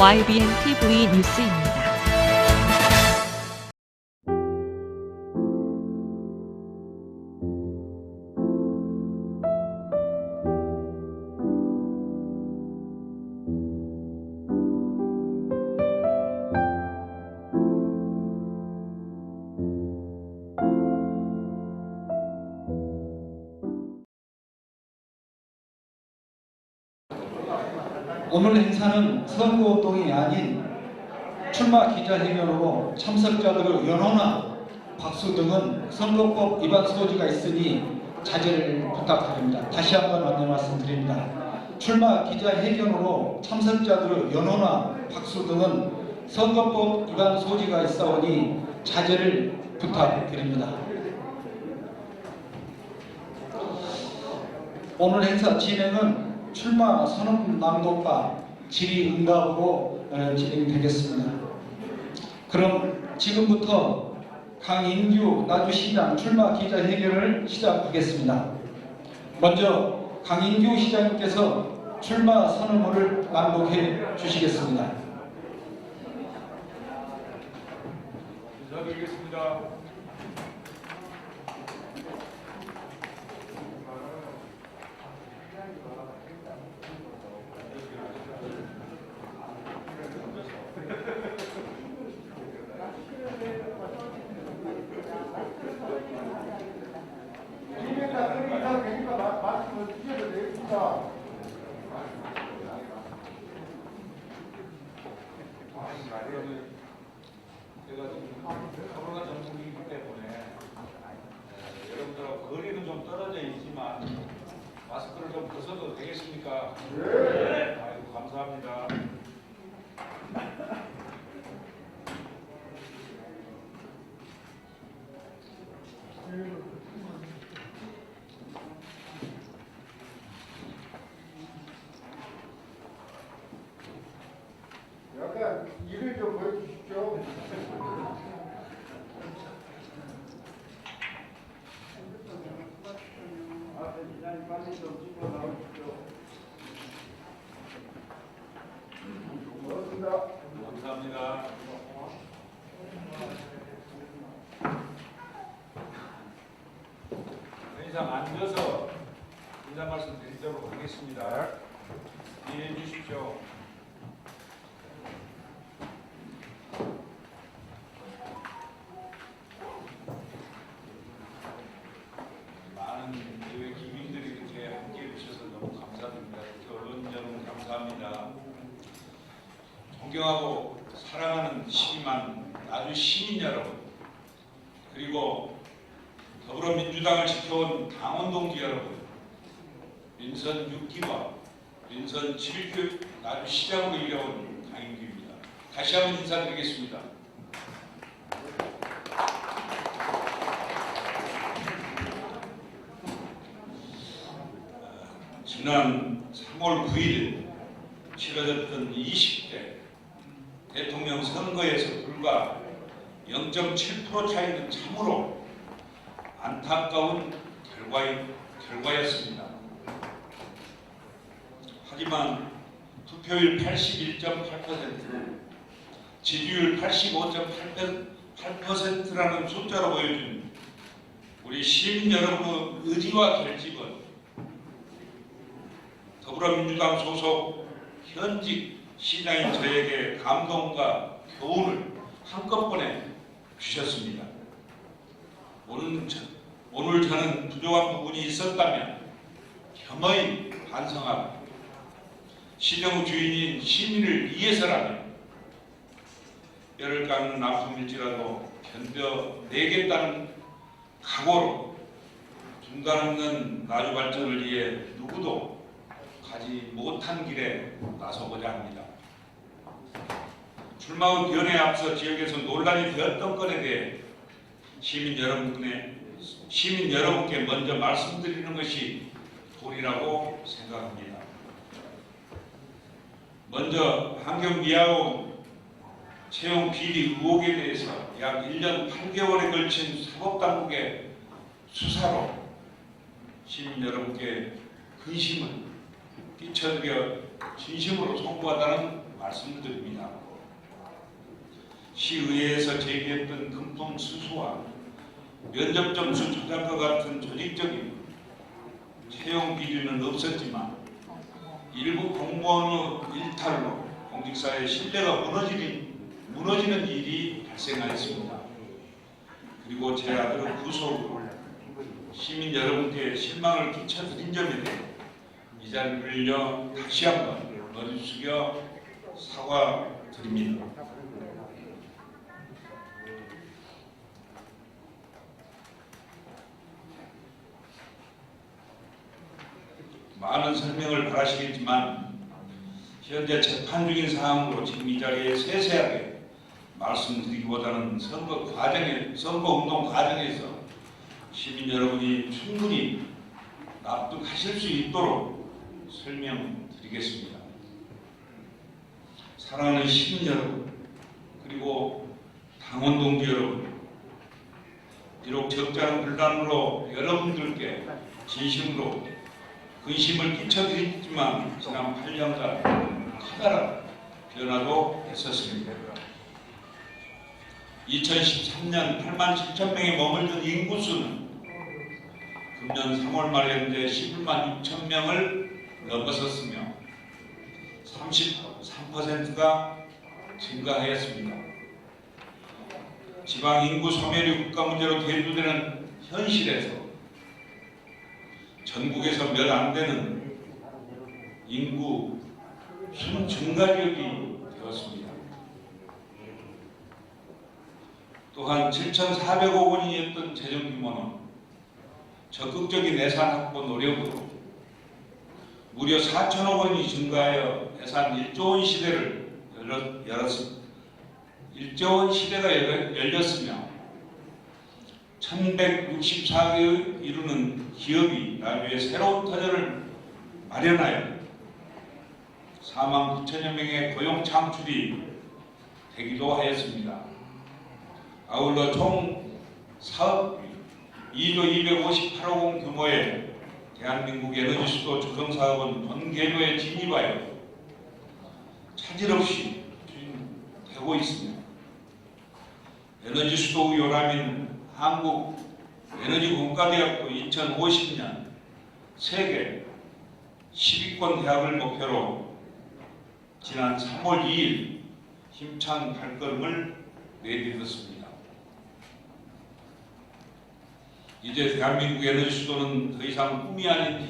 YBN TV 뉴스입니다. 오늘 행사는 선거운동이 아닌 출마 기자회견으로 참석자들의 연호나 박수 등은 선거법 위반 소지가 있으니 자제를 부탁드립니다. 다시 한번 안내 말씀드립니다. 출마 기자회견으로 참석자들의 연호나 박수 등은 선거법 위반 소지가 있사오니 자제를 부탁드립니다. 오늘 행사 진행은 출마 선언 낭독과 질의응답으로 진행되겠습니다. 그럼 지금부터 강인규 나주시장 출마 기자회견을 시작하겠습니다. 먼저 강인규 시장님께서 출마 선언문을 낭독해 주시겠습니다. 인사드리겠습니다. 제가 지금 코로나 전국이기 때문에 여러분들하고 거리는 좀 떨어져 있지만 마스크를 좀 벗어도 되겠습니까? 네. 아이고, 감사합니다. 약간 일을 좀 보여주십시오. 기자님 빨리 좀 찍어 나오십시오. 고맙습니다. 감사합니다. 더 이상 앉아서 인사 말씀 드리도록 하겠습니다. 이해해 주십시오. 많은 예외 기민들이 이렇게 함께 해주셔서 너무 감사드립니다. 특히 언론 여러분 감사합니다. 존경하고 사랑하는 시민만 아주 시민 여러분, 그리고 더불어민주당을 지켜온 당원 동지 여러분, 민선 6기와 민선 7교 나주시장으로 일해온 강인규입니다. 다시 한번 인사드리겠습니다. 지난 3월 9일 치러졌던 20대 대통령 선거에서 불과 0.7% 차이는 참으로 안타까운 결과였습니다. 하지만 투표율 81.8%, 지지율 85.8%라는 숫자로 보여준 우리 시민 여러분의 의지와 결집은 더불어민주당 소속 현직 시장인 저에게 감동과 교훈을 한꺼번에 주셨습니다. 오늘 저는 부족한 부분이 있었다면 겸허히 반성하고 시정 주인인 시민을 위해서라면 뼈를 깎는 아픔일지라도 견뎌내겠다는 각오로 중단 없는 나주 발전을 위해 누구도 가지 못한 길에 나서고자 합니다. 출마 후 변에 앞서 지역에서 논란이 되었던 건에 대해 시민 여러분께 먼저 말씀드리는 것이 도리라고 생각합니다. 먼저 환경미화원 채용 비리 의혹에 대해서 약 1년 8개월에 걸친 사법당국의 수사로 시민 여러분께 근심을 끼쳐드려 진심으로 송구하다는 말씀드립니다. 시의회에서 제기했던 금품 수수와 면접 점수 조작과 같은 조직적인 채용 비리는 없었지만 일부 공무원의 일탈로 공직사의 신뢰가 무너지는 일이 발생하였습니다. 그리고 제 아들의 구속으로 시민 여러분께 실망을 끼쳐드린 점에 대해 이 자리를 빌려 다시 한번 머리 숙여 사과드립니다. 많은 설명을 바라시겠지만 현재 재판 중인 사항으로 지금 이 자리에 세세하게 말씀드리기보다는 선거운동 과정에서 시민 여러분이 충분히 납득하실 수 있도록 설명드리겠습니다. 사랑하는 시민 여러분, 그리고 당원 동지 여러분, 비록 적잖은 분란으로 여러분들께 진심으로 근심을 끼쳐드리지만 지난 8년간 커다란 변화도 있었습니다. 2013년 8만 7천 명에 머물던 인구수는 금년 3월 말 현재 11만 6천 명을 넘어섰으며 33%가 증가하였습니다. 지방 인구 소멸이 국가 문제로 대두되는 현실에서 전국에서 몇 안 되는 인구 순증가 지역이 되었습니다. 또한 7,400억 원이었던 재정 규모는 적극적인 예산 확보 노력으로 무려 4천억 원이 증가하여 예산 1조 원 시대를 열었습니다. 1조 원 시대가 열렸으며 1164개에 이르는 기업이 나주에 새로운 터전을 마련하여 4만 9천여 명의 고용 창출이 되기도 하였습니다. 아울러 총 사업 2조 258억 원 규모의 대한민국 에너지 수도 조성 사업은 본궤도에 진입하여 차질 없이 추진되고 있습니다. 에너지 수도 요람인 한국 에너지 국가대학도 2050년 세계 10위권 대학을 목표로 지난 3월 2일 힘찬 발걸음을 내딛었습니다. 이제 대한민국 에너지 수도는 더 이상 꿈이 아닌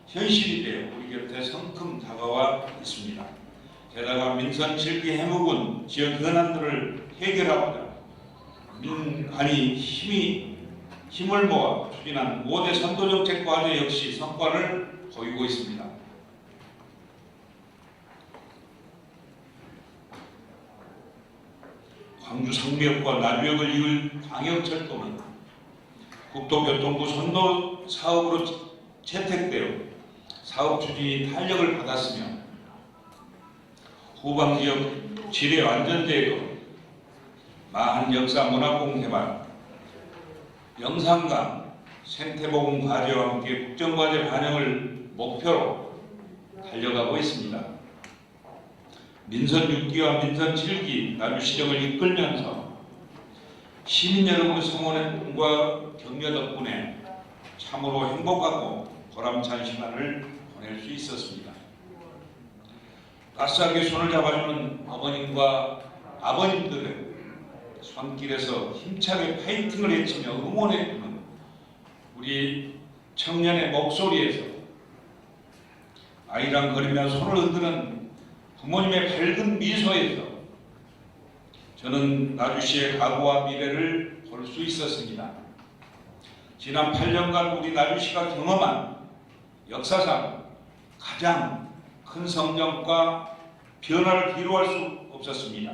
현실이 되어 우리 곁에 성큼 다가와 있습니다. 게다가 민선 7기 해묵은 지역 현안들을 해결하고자 민간이 힘을 모아 추진한 5대 선도정책 과제 역시 성과를 보이고 있습니다. 광주 상미역과 나주역을 이을 광역철도는 국토교통부 선도 사업으로 채택되어 사업 추진이 탄력을 받았으며 후방지역 지뢰 완전제도, 마한 역사 문화공 개발, 영산강 생태보건 과제와 함께 국정과제 반영을 목표로 달려가고 있습니다. 민선 6기와 민선 7기 나주시정을 이끌면서 시민 여러분의 성원과 격려 덕분에 참으로 행복하고 보람찬 시간을 보낼 수 있었습니다. 따스하게 손을 잡아주는 어머님과 아버님들의 손길에서 힘차게 파이팅을 외치며 응원해주는 우리 청년의 목소리에서 아이랑 걸으며 손을 흔드는 부모님의 밝은 미소에서 저는 나주시의 과거와 미래를 볼 수 있었습니다. 지난 8년간 우리 나주시가 경험한 역사상 가장 큰 성장과 변화를 뒤로할 수 없었습니다.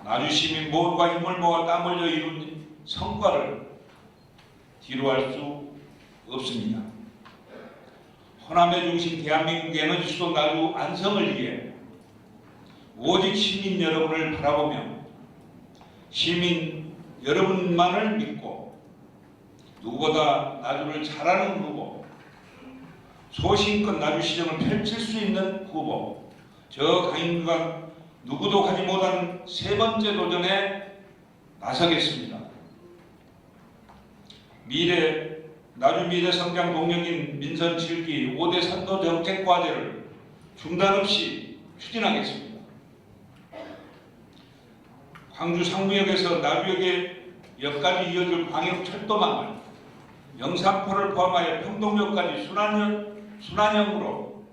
나주 시민 모두가 힘을 모아 땀 흘려 이룬 성과를 뒤로할 수 없습니다. 호남의 중심 대한민국 에너지 수도 나주 안성을 위해 오직 시민 여러분을 바라보며 시민 여러분만을 믿고 누구보다 나주를 잘하는 후보, 소신껏 나주시정을 펼칠 수 있는 후보, 저 강인규가 누구도 하지 못한 세 번째 도전에 나서겠습니다. 나주 미래 성장 동력인 민선 7기 5대 선도 정책 과제를 중단 없이 추진하겠습니다. 광주 상무역에서 나주역에 역까지 이어질 광역철도망을 영산포를 포함하여 평동역까지 순환형으로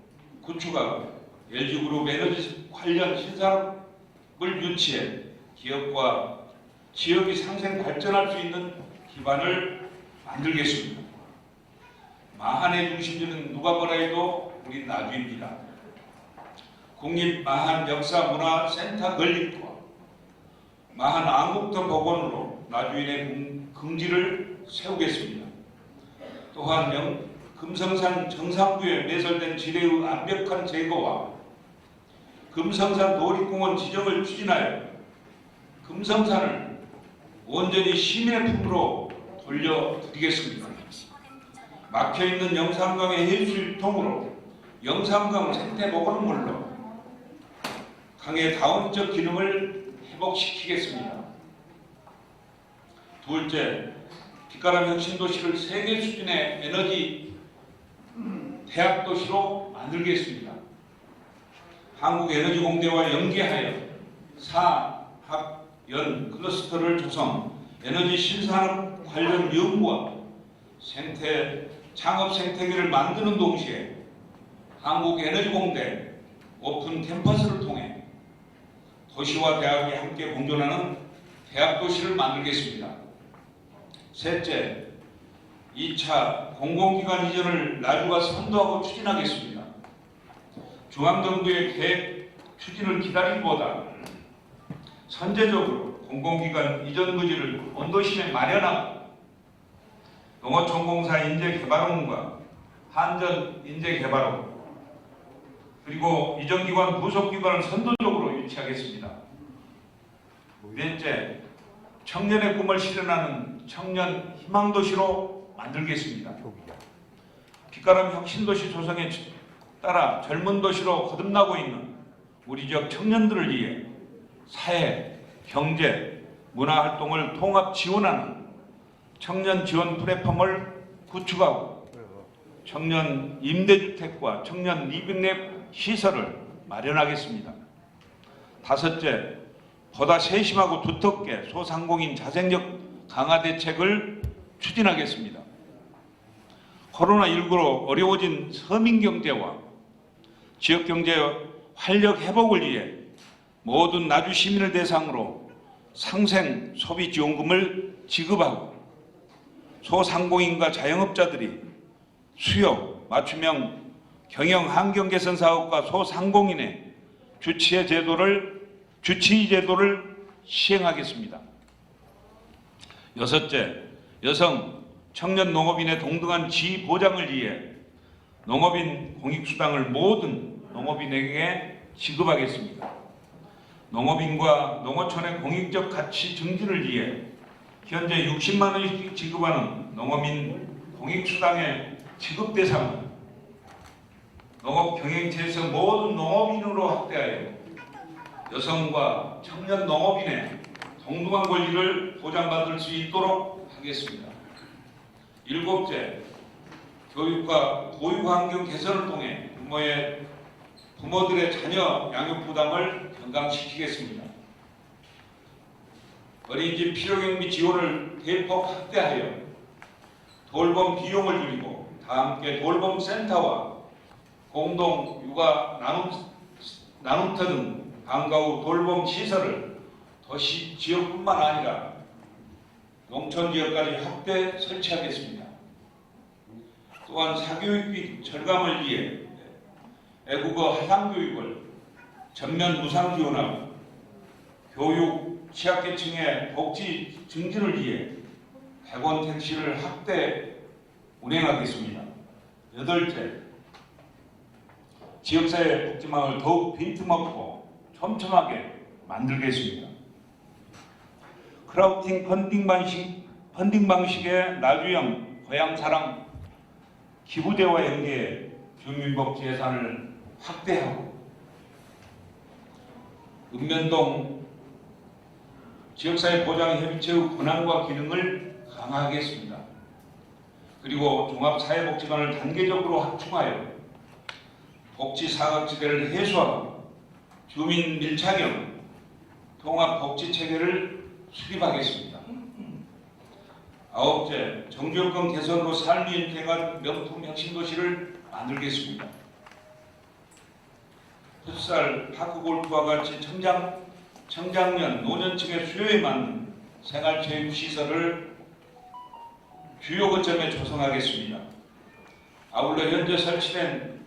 구축하고 LG그룹 에너지 관련 신사업을 유치해 기업과 지역이 상생 발전할 수 있는 기반을 만들겠습니다. 마한의 중심지는 누가 뭐라 해도 우리 나주입니다. 국립마한 역사문화센터 건립과 마한 암국터 복원으로 나주인의 긍지를 세우겠습니다. 또한 금성산 정상부에 매설된 지뢰의 완벽한 제거와 금성산 놀이공원 지정을 추진하여 금성산을 온전히 시민의 품으로 돌려드리겠습니다. 막혀있는 영산강의 해수 유통으로 영산강 생태 복원은 물론 강의 다원적 기능을 회복시키겠습니다. 둘째, 빛가람 혁신도시를 세계 수준의 에너지 대학도시로 만들겠습니다. 한국에너지공대와 연계하여 사학연 클러스터를 조성, 에너지 신산업 관련 연구와 창업 생태계를 만드는 동시에 한국에너지공대 오픈 캠퍼스를 통해 도시와 대학이 함께 공존하는 대학도시를 만들겠습니다. 셋째, 2차 공공기관 이전을 나주가 선도하고 추진하겠습니다. 중앙정부의 계획 추진을 기다리기보다 선제적으로 공공기관 이전 부지를 본도심에 마련하고 농어촌공사 인재개발원과 한전 인재개발원 그리고 이전기관 부속기관을 선도적으로 유치하겠습니다. 넷째, 청년의 꿈을 실현하는 청년 희망도시로 만들겠습니다. 빛가람 혁신도시 조성에 따라 젊은 도시로 거듭나고 있는 우리 지역 청년들을 위해 사회, 경제, 문화활동을 통합 지원하는 청년 지원 플랫폼을 구축하고 청년 임대주택과 청년 리빙랩 시설을 마련하겠습니다. 다섯째, 보다 세심하고 두텁게 소상공인 자생력 강화 대책을 추진하겠습니다. 코로나19로 어려워진 서민경제와 지역경제 활력 회복을 위해 모든 나주 시민을 대상으로 상생 소비지원금을 지급하고 소상공인과 자영업자들이 수요, 맞춤형 경영 환경 개선 사업과 소상공인의 주치의 제도를 시행하겠습니다. 여섯째, 여성, 청년 농업인의 동등한 지위 보장을 위해 농업인 공익수당을 모든 농업인에게 지급하겠습니다. 농업인과 농어촌의 공익적 가치 증진을 위해 현재 60만 원씩 지급하는 농업인 공익수당의 지급 대상을 농업경영체에서 모든 농업인으로 확대하여 여성과 청년 농업인의 동등한 권리를 보장받을 수 있도록 하겠습니다. 일곱째, 교육과 보육환경 개선을 통해 부모들의 자녀 양육 부담을 경감시키겠습니다. 어린이집 필요경비 지원을 대폭 확대하여 돌봄 비용을 줄이고 다 함께 돌봄센터와 공동 육아 나눔터 등 방과 후 돌봄 시설을 도시 지역뿐만 아니라 농촌 지역까지 확대 설치하겠습니다. 또한 사교육비 절감을 위해 애국어 하상교육을 전면 무상 지원하고 교육 취약계층의 복지 증진을 위해 100원 택시를 확대 운행하겠습니다. 여덟째, 지역사회 복지망을 더욱 빈틈없고 촘촘하게 만들겠습니다. 크라우딩 펀딩 방식의 나주형 고향사랑 기부제와 연계해 주민복지 예산을 확대하고 읍면동 지역사회 보장협의체의 권한과 기능을 강화하겠습니다. 그리고 종합사회복지관을 단계적으로 확충하여 복지사각지대를 해소하고 주민 밀착형 통합복지체계를 수립하겠습니다. 아홉째, 정주여건 개선으로 삶이 인생한 명품 혁신도시를 만들겠습니다. 풋살, 파크골프와 같이 청장년, 노년층의 수요에 맞는 생활체육시설을 주요 거점에 조성하겠습니다. 아울러 현재 설치된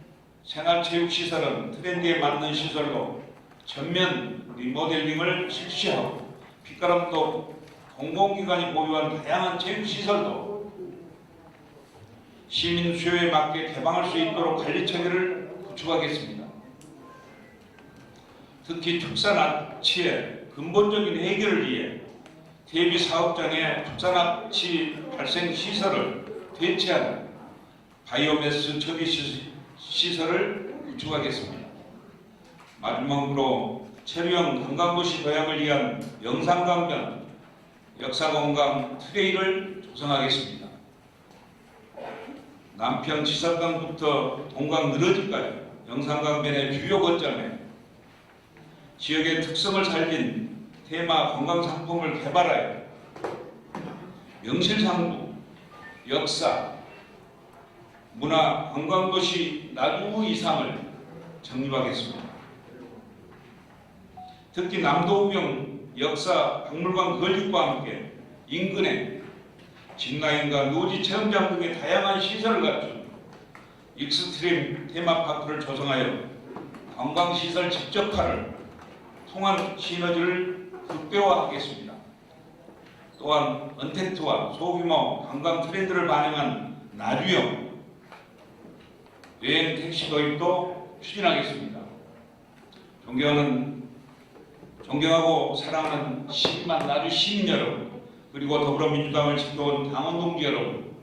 생활체육시설은 트렌드에 맞는 시설로 전면 리모델링을 실시하고 핏가람도 공공기관이 보유한 다양한 체육시설도 시민 수요에 맞게 개방할 수 있도록 관리체계를 구축하겠습니다. 특히 축산업치의 근본적인 해결을 위해 대비 사업장에 축산업치 발생 시설을 대체하는 바이오매스 처리 시설을 구축하겠습니다. 마지막으로 체류형 관광도시 도약을 위한 영산강변 역사공간 트레일을 조성하겠습니다. 남평 지석강부터 동강 늘어지까지 영산강변의 주요 거점에 지역의 특성을 살린 테마 관광상품을 개발하여 명실상부, 역사, 문화, 관광도시 나주 이상을 정립하겠습니다. 특히 남도우경 역사 박물관 건립과 함께 인근에 진라인과 노지 체험장 등의 다양한 시설을 갖춘 익스트림 테마파크를 조성하여 관광시설 집적화를 통한 시너지를 극대화하겠습니다. 또한 언택트와 소규모 관광 트렌드를 반영한 나주형 여행 택시 도입도 추진하겠습니다. 존경하고 사랑하는 12만 나주 시민 여러분, 그리고 더불어민주당을 지켜온 당원 동지 여러분,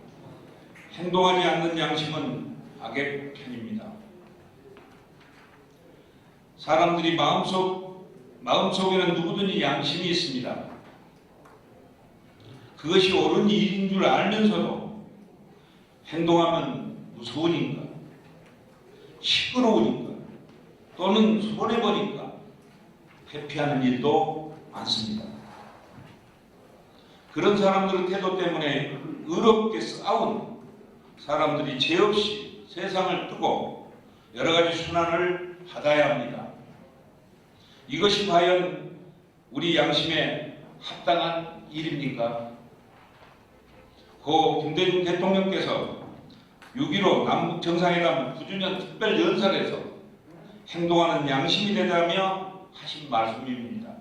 행동하지 않는 양심은 악의 편입니다. 사람들이 마음속에는 누구든지 양심이 있습니다. 그것이 옳은 일인 줄 알면서도 행동하면 무서우니까, 시끄러우니까, 또는 손해보니까 회피하는 일도 많습니다. 그런 사람들의 태도 때문에 의롭게 싸운 사람들이 죄 없이 세상을 뜨고 여러 가지 순환을 받아야 합니다. 이것이 과연 우리 양심에 합당한 일입니까? 고 김대중 대통령께서 6.15 남북 정상회담 9주년 특별 연설에서 행동하는 양심이 되자며 하신 말씀입니다.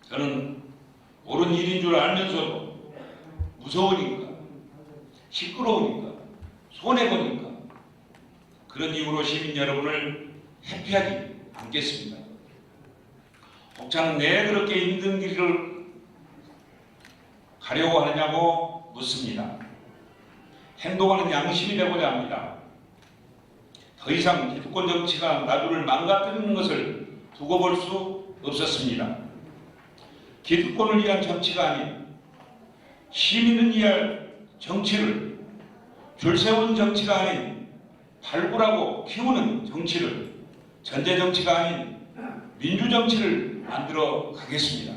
저는 옳은 일인 줄 알면서도 무서우니까, 시끄러우니까, 손해보니까 그런 이유로 시민 여러분을 회피하지 않겠습니다. 혹자는 왜 그렇게 힘든 길을 가려고 하느냐고 묻습니다. 행동하는 양심이 되고자 합니다. 더 이상 기득권 정치가 나주를 망가뜨리는 것을 두고 볼 수 없었습니다. 기득권을 위한 정치가 아닌 시민을 위한 정치를, 줄 세운 정치가 아닌 발굴하고 키우는 정치를, 전제 정치가 아닌 민주정치를 만들어 가겠습니다.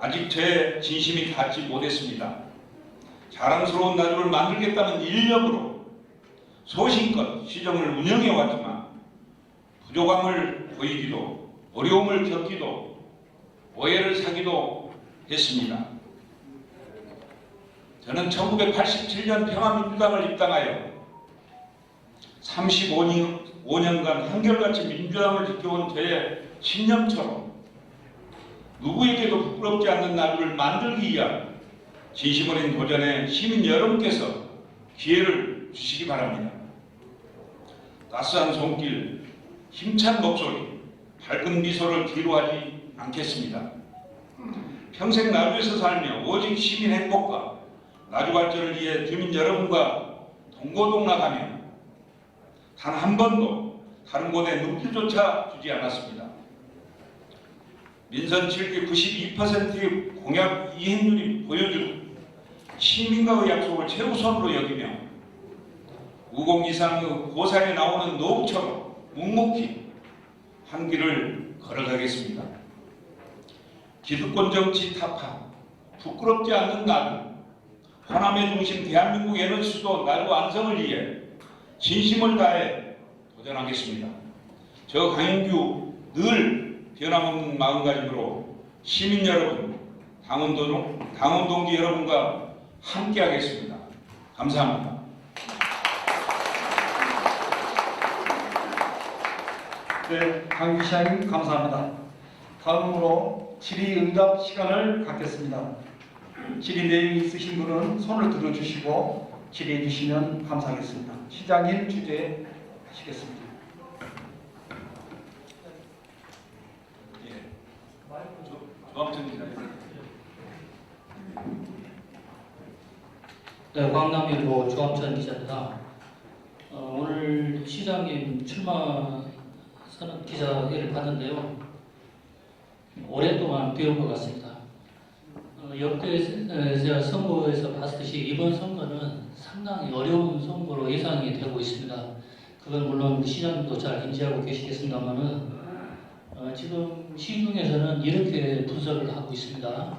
아직 제 진심이 닿지 못했습니다. 자랑스러운 나주를 만들겠다는 일념으로 소신껏 시정을 운영해 왔지만 부족함을 보이기도, 어려움을 겪기도, 오해를 사기도 했습니다. 저는 1987년 평화민주당을 입당하여 35년간 한결같이 민주당을 지켜온 저의 신념처럼 누구에게도 부끄럽지 않는 나주를 만들기 위한 진심 어린 도전에 시민 여러분께서 기회를 주시기 바랍니다. 따스한 손길, 힘찬 목소리, 밝은 미소를 뒤로하지 않겠습니다. 평생 나주에서 살며 오직 시민 행복과 나주 발전을 위해 주민 여러분과 동고동락하며 단 한 번도 다른 곳에 눈길조차 주지 않았습니다. 민선 7기 92%의 공약 이행률이 보여준 시민과의 약속을 최우선으로 여기며 우공 이상의 고사에 나오는 노읍처럼 묵묵히 한 길을 걸어가겠습니다. 기득권 정치 타파, 부끄럽지 않는 나주, 호남의 중심 대한민국 에너지 수도 나주 완성을 위해 진심을 다해 도전하겠습니다. 저 강인규 늘 변함없는 마음가짐으로 시민 여러분, 당원 동지 여러분과 함께하겠습니다. 감사합니다. 네, 강규 시장님 감사합니다. 다음으로 질의응답 시간을 갖겠습니다. 질의 내용이 있으신 분은 손을 들어주시고 질의해 주시면 감사하겠습니다. 시장님 주재하시겠습니다. 조합전 기자님. 네, 광남일보 조합전 기자입니다. 오늘 시장님 출마 선언 기자회를 봤는데요. 오랫동안 배운 것 같습니다. 역대 제가 선거에서 봤듯이 이번 선거는 상당히 어려운 선거로 예상이 되고 있습니다. 그건 물론 시장님도 잘 인지하고 계시겠습니다만은 지금 시중에서는 이렇게 분석을 하고 있습니다.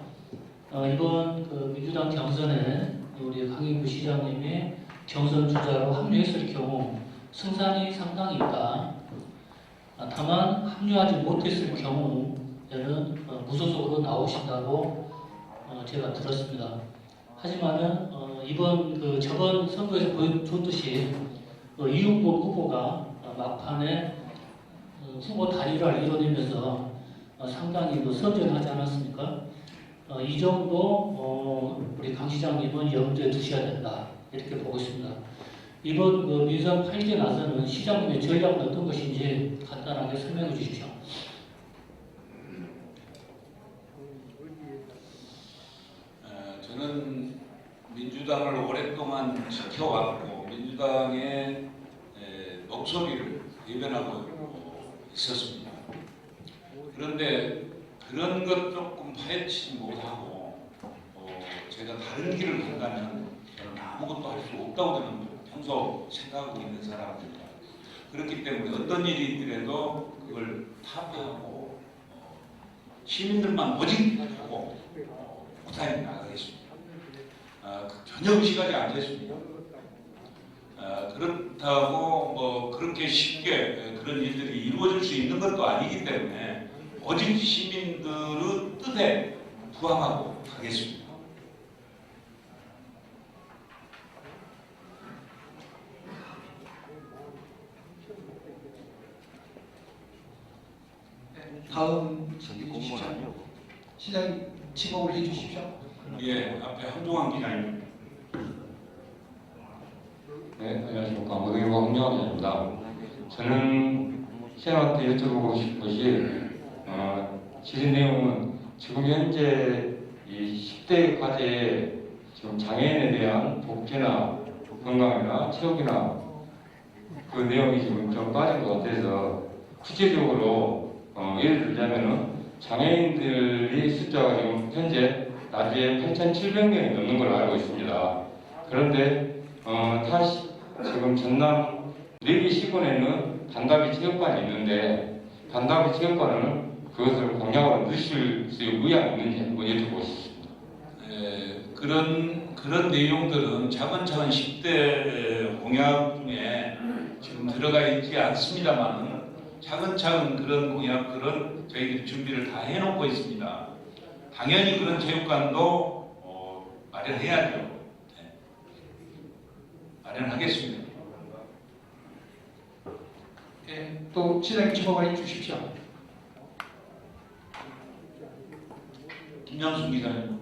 이번 그 민주당 경선에 우리 강인구 시장님이 경선 주자로 합류했을 경우 승산이 상당히 있다. 다만 합류하지 못했을 경우에는 무소속으로 나오신다고 제가 들었습니다. 하지만은 이번 저번 선거에서 보여줬듯이 이용복 후보가 막판에 후보 단일화를 이뤄내면서 상당히 선전하지 않았습니까? 이 정도 우리 강 시장님은 염두에 두셔야 된다 이렇게 보고 있습니다. 이번 민선 8기에 나서는 시장님의 전략은 어떤 것인지 간단하게 설명해 주십시오. 저는 민주당을 오랫동안 지켜왔고 민주당의 목소리를 대변하고 있었습니다. 그런데 그런 것 조금 파헤치지 못하고 제가 다른 길을 간다면 저는 아무것도 할 수 없다고 저는 평소 생각하고 있는 사람입니다. 그렇기 때문에 어떤 일이 있더라도 그걸 타파하고 시민들만 모집하고 무사히 나가겠습니다. 전혀 의식하지 않겠습니다. 그렇다고 뭐 그렇게 쉽게 그런 일들이 이루어질 수 있는 것도 아니기 때문에 오직 시민들의 뜻에 부합하고 가겠습니다. 다음 시장 지목을 해주십시오. 예, 앞에 한동환 기자님. 네, 안녕하십니까. 모두일보 황명환입니다. 저는 시장한테 여쭤보고 싶은 것이 질의 내용은 지금 현재 이 10대 과제에 지금 장애인에 대한 복지나 건강이나 체육이나 그 내용이 지금 좀 빠진 것 같아서 구체적으로 예를 들자면은 장애인들의 숫자가 지금 현재 나주에 8,700명이 넘는 걸로 알고 있습니다. 그런데 지금 전남 4개 시군에는 단답이 체육관이 있는데 단답이 체육관은 그것을 공약으로 넣으실 수 있는 의향이 있는지 한번 여쭤보고 싶습니다. 그런 내용들은 차근차근 10대 공약 중에 지금 들어가 있지 않습니다만 차근차근 그런 공약들은 저희들이 준비를 다 해놓고 있습니다. 당연히 그런 체육관도 마련해야죠. 네. 마련하겠습니다. 네, 또 시장님 지목을 해주십시오. 김영순 기자님.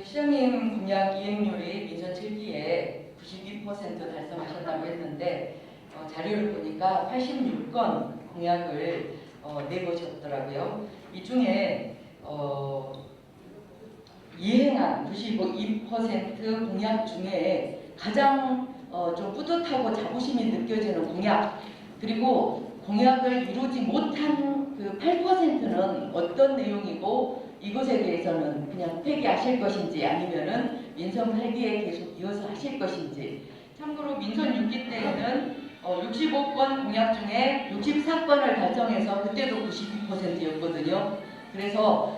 시장님 공약 이행률이 민선 7기에 92% 달성하셨다고 했는데 자료를 보니까 86건 공약을 내보셨더라고요. 이 중에 이행한 92% 공약 중에 가장 좀 뿌듯하고 자부심이 느껴지는 공약, 그리고 공약을 이루지 못한 그 8%는 어떤 내용이고 이것에 대해서는 그냥 폐기하실 것인지 아니면은 민선 8기에 계속 이어서 하실 것인지. 참고로 민선 6기 때에는 65건 공약 중에 64건을 달성해서 그때도 92%였거든요. 그래서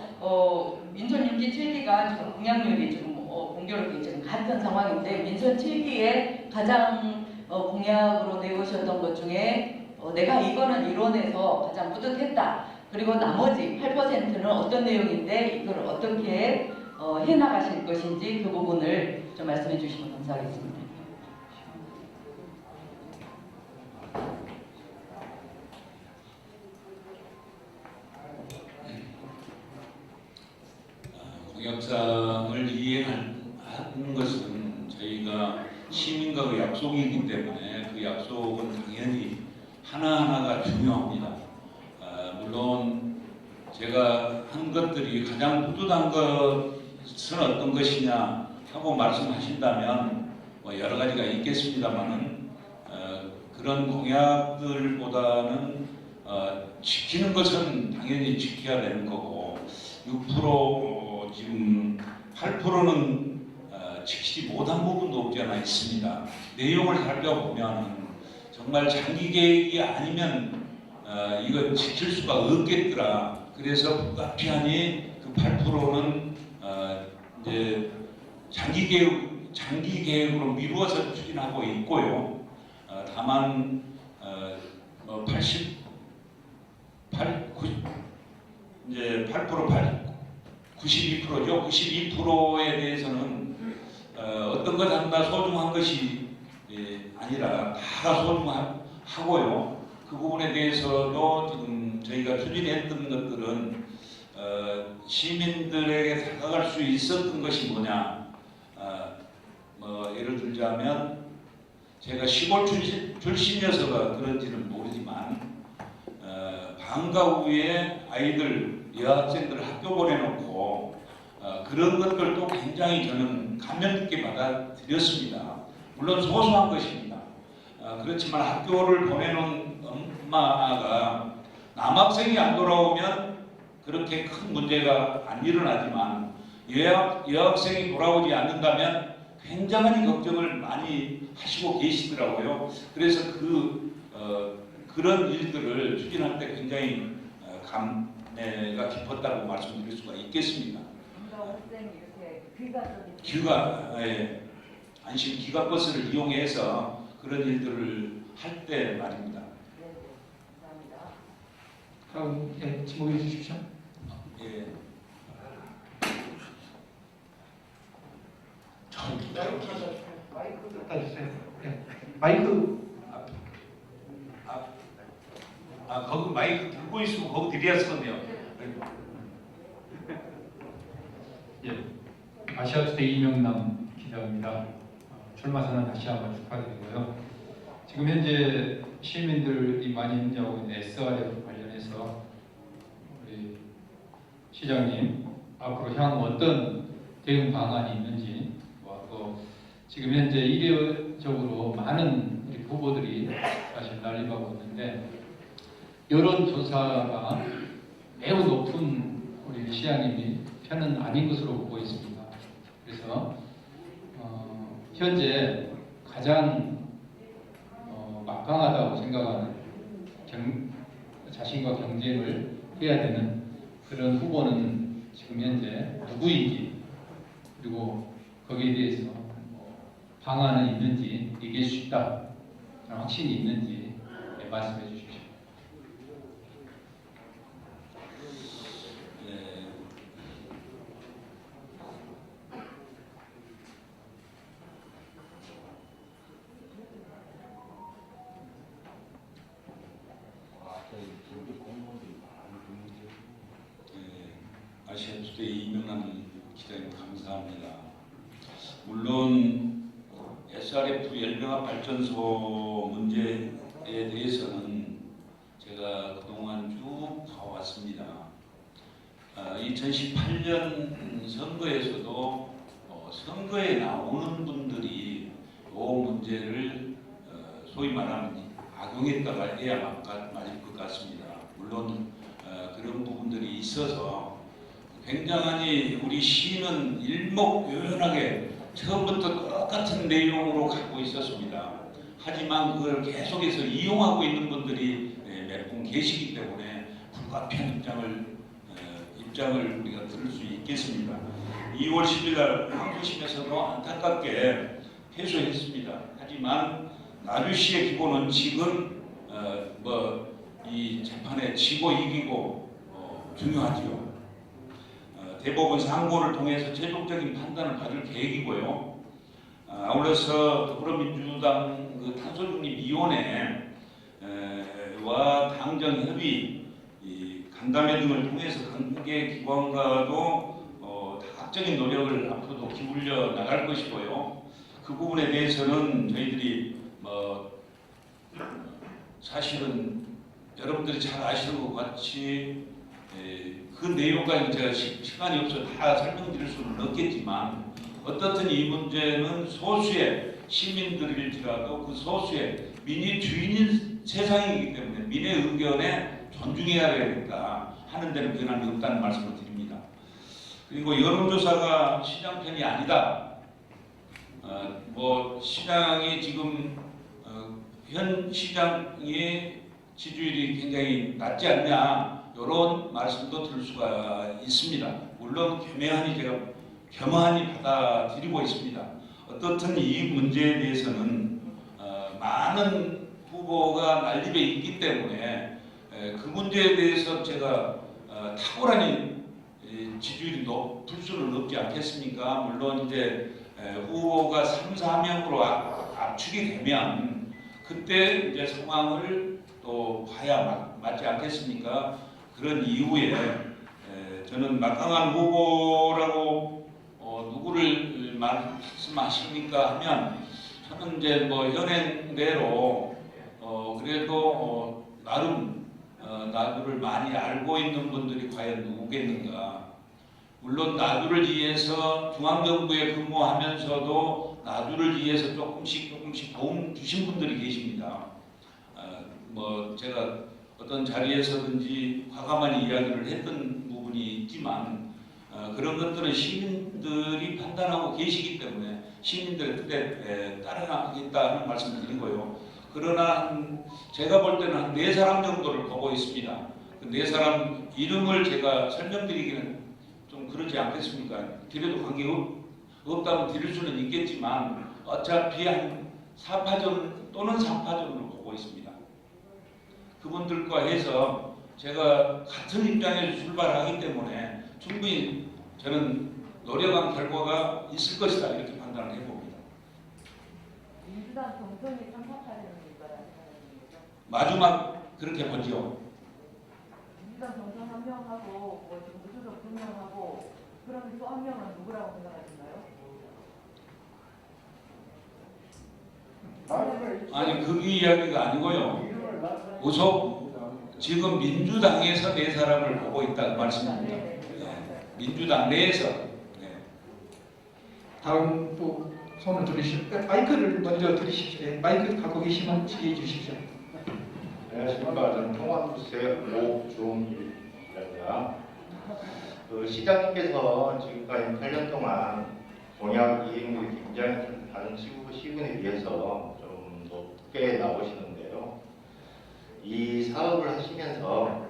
민선 6기 7기가 공약률이 지금 공교롭게 지금 같은 상황인데 민선 7기에 가장 공약으로 내오셨던 것 중에 내가 이거는 이뤄내서 가장 뿌듯했다. 그리고 나머지 8%는 어떤 내용인데 이걸 어떻게 해나가실 것인지 그 부분을 좀 말씀해 주시면 감사하겠습니다. 공약상을 이행하는 것은 저희가 시민과의 약속이기 때문에 그 약속은 당연히 하나하나가 중요합니다. 물론 제가 한 것들이 가장 뿌듯한 것은 어떤 것이냐 하고 말씀하신다면 뭐 여러 가지가 있겠습니다만은 그런 공약들보다는 지키는 것은 당연히 지켜야 되는 거고 6% 지금 8%는 지키지 못한 부분도 없지 않아 있습니다. 내용을 살펴보면 정말 장기 계획이 아니면 이거 지킬 수가 없겠더라. 그래서 불가피하니 그 8%는 이제 장기 계획으로 미루어서 추진하고 있고요. 다만 92%죠. 92%에 대해서는 어떤 것 하나 소중한 것이 아니라 다가 소중하고요. 그 부분에 대해서도 지금 저희가 추진했던 것들은 시민들에게 다가갈 수 있었던 것이 뭐냐. 예를 들자면 제가 시골 출신이어서 그런지는 모르지만 방과 후에 아이들 여학생들을 학교 보내놓고 그런 것들도 굉장히 저는 감명 깊게 받아들였습니다. 물론 소소한 것입니다. 그렇지만 학교를 보내놓은 엄마가 남학생이 안 돌아오면 그렇게 큰 문제가 안 일어나지만 여학생이 돌아오지 않는다면 굉장히 걱정을 많이 하시고 계시더라고요. 그래서 그런 일들을 추진할 때 굉장히 감회가 깊었다고 말씀드릴 수가 있겠습니다. 안심 기가버스를 이용해서 그런 일들을 할 때 말입니다. 네, 감사합니다. 다음 지목해 주십시오. 예. 갖다 주세요. 네. 마이크. 거기 마이크 들고 있으면 거기 드렸었네요. 예, 아시아투데이 이명남 기자입니다. 출마 선언 다시 한번 축하드리고요. 지금 현재 시민들이 많이 문제하고 있는 SRF 관련해서 우리 시장님 앞으로 향후 어떤 대응 방안이 있는지, 또 지금 현재 이례적으로 많은 우리 후보들이 사실 난립하고 있는데 여론조사가 매우 높은 우리 시장님이 편은 아닌 것으로 보고 있습니다. 그래서 현재 가장 막강하다고 생각하는 자신과 경쟁을 해야 되는 그런 후보는 지금 현재 누구인지, 그리고 거기에 대해서 방안은 있는지, 이길 수 있다 확신이 있는지 말씀해 주십시오. 아시아투데이 이명남 기자님 감사합니다. 물론 SRF 열병합 발전소 문제에 대해서는 제가 그동안 쭉 왔습니다. 2018년 선거에서도 선거에 나오는 분들이 이 문제를 소위 말하는 악용했다가 해야 맞을 것 같습니다. 물론 그런 부분들이 있어서 굉장히 우리 시는 일목요연하게 처음부터 똑같은 내용으로 갖고 있었습니다. 하지만 그걸 계속해서 이용하고 있는 분들이 몇 분 계시기 때문에 불가피한 입장을 우리가 들을 수 있겠습니다. 2월 10일 날 항소심에서도 안타깝게 패소했습니다. 하지만 나주시의 기본 원칙은 이 재판에 지고 이기고 중요하지요. 대법원 상고를 통해서 최종적인 판단을 받을 계획이고요. 아울러서 더불어민주당 탄소중립위원회와 당정협의, 간담회 등을 통해서 관계 기관과도 다각적인 노력을 앞으로도 기울여 나갈 것이고요. 그 부분에 대해서는 저희들이 사실은 여러분들이 잘 아시는 것 같이 그 내용까지 제가 시간이 없어 다 설명드릴 수는 없겠지만 어떻든 이 문제는 소수의 시민들일지라도 그 소수의 민의 주인인 세상이기 때문에 민의 의견에 존중해야 되겠다 하는 데는 변함이 없다는 말씀을 드립니다. 그리고 여론조사가 시장 편이 아니다. 시장이 지금 현 시장의 지지율이 굉장히 낮지 않냐 이런 말씀도 들을 수가 있습니다. 물론 겸허하니 받아들이고 있습니다. 어떻든 이 문제에 대해서는 많은 후보가 난립에 있기 때문에 그 문제에 대해서 제가 탁월한 지지율이 높을 수는 없지 않겠습니까? 물론 이제 후보가 3, 4명으로 압축이 되면 그때 이제 상황을 또 봐야 맞지 않겠습니까? 그런 이후에 저는 막강한 후보라고 누구를 말씀하십니까 하면 저는 이제 현행대로 그래도 나름 나주를 많이 알고 있는 분들이 과연 누구겠는가. 물론 나주를 위해서 중앙정부에 근무하면서도 나주를 위해서 조금씩 도움 주신 분들이 계십니다. 제가 어떤 자리에서든지 과감한 이야기를 했던 부분이 있지만 그런 것들은 시민들이 판단하고 계시기 때문에 시민들의 뜻에 따라가겠다는 말씀을 드리고요. 그러나 제가 볼 때는 한 4사람 정도를 보고 있습니다. 그 4사람 이름을 제가 설명드리기는 좀 그러지 않겠습니까? 드려도 관계없다면 드릴 수는 있겠지만 어차피 한 4파전 또는 3파전으로 보고 있습니다. 그분들과 해서 제가 같은 입장에서 출발하기 때문에 충분히 저는 노력한 결과가 있을 것이다 이렇게 판단을 해봅니다. 민주당 경선이 3파파라는 거라는 거죠? 마지막 그렇게 보죠. 민주당 경선 한 명하고 지금 무소속 2명하고 그러면 또 한 명은 누구라고 생각하시나요? 아니 그 이야기가 아니고요. 우선 지금 민주당에서 4사람을 보고 있다는 말씀입니다. 민주당 내에서. 다음 또 손을 들으십시오. 마이크를 먼저 들으십시오. 마이크 갖고 계시면 지휘해 주십시오. 안녕하십니까. 저는 통합부세 오종일입니다. 시장님께서 지금까지 8년 동안 공약 이행률이 굉장히 다른 시군에 비해서 좀 높게 나오시는데요. 이 사업을 하시면서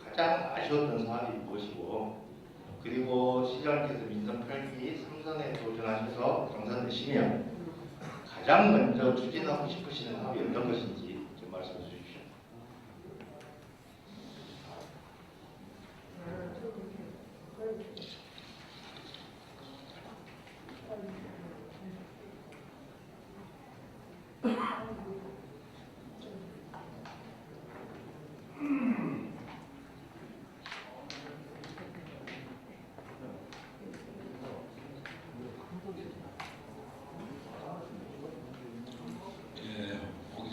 가장 아쉬웠던 사업이 무엇이고, 그리고 시장님께서 민선 8기 3선에 도전하셔서 당선되시면 가장 먼저 추진하고 싶으시는 사업이 어떤 것인지 좀 말씀해 주십시오.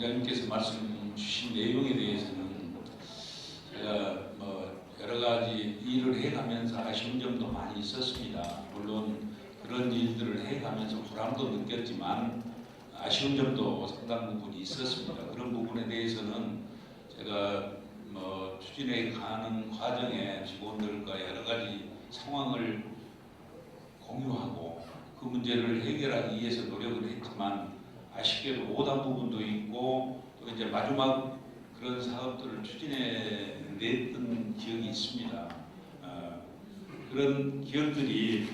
기자님께서 말씀 주신 내용에 대해서는 제가 여러 가지 일을 해가면서 아쉬운 점도 많이 있었습니다. 물론 그런 일들을 해가면서 보람도 느꼈지만 아쉬운 점도 상당 부분 있었습니다. 그런 부분에 대해서는 제가 추진해 가는 과정에 직원들과 여러 가지 상황을 공유하고 그 문제를 해결하기 위해서 노력을 했지만 아쉽게도 못한 부분도 있고 또 이제 마지막 그런 사업들을 추진해 냈던 기억이 있습니다. 그런 기억들이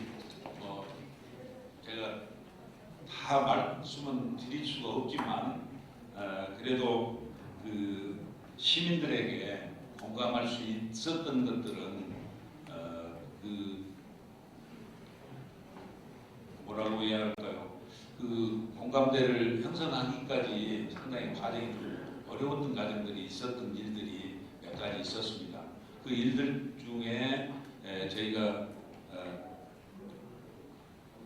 제가 다 말씀은 드릴 수가 없지만 그래도 그 시민들에게 공감할 수 있었던 것들은 그 뭐라고 해야 할까요? 그 공감대를 형성하기까지 상당히 과정이 좀 어려웠던 과정들이 있었던 일들이 몇 가지 있었습니다. 그 일들 중에 저희가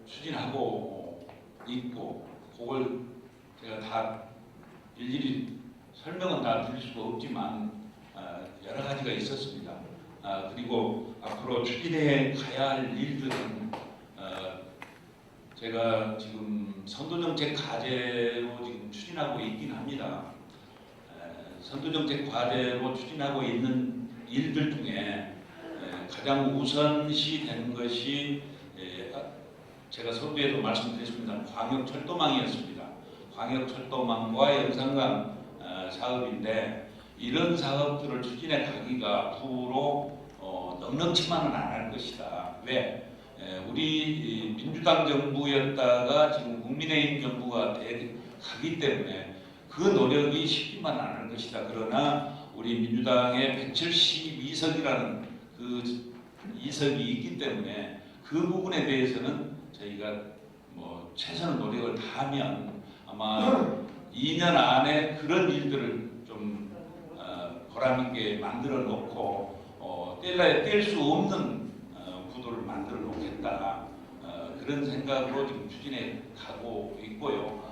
추진하고 있고 그걸 제가 다 일일이 설명은 다 드릴 수가 없지만 여러 가지가 있었습니다. 그리고 앞으로 추진해 가야 할 일들은 제가 지금 선도정책 과제로 지금 추진하고 있긴 합니다. 선도정책 과제로 추진하고 있는 일들 중에 가장 우선시 되는 것이 제가 서두에도 말씀드렸습니다. 광역철도망이었습니다. 광역철도망과 영산강 사업인데 이런 사업들을 추진해 가기가 앞으로 넉넉치만은 안 할 것이다. 왜? 우리 민주당 정부였다가 지금 국민의힘 정부가 가기 때문에 그 노력이 쉽지만 않을 것이다. 그러나 우리 민주당의 172석이라는 그 이석이 있기 때문에 그 부분에 대해서는 저희가 최선의 노력을 다하면 아마 2년 안에 그런 일들을 좀 보람 있게 만들어 놓고 뗄 수 없는 구도를 만들어 놓겠다. 그런 생각으로 지금 추진해 가고 있고요.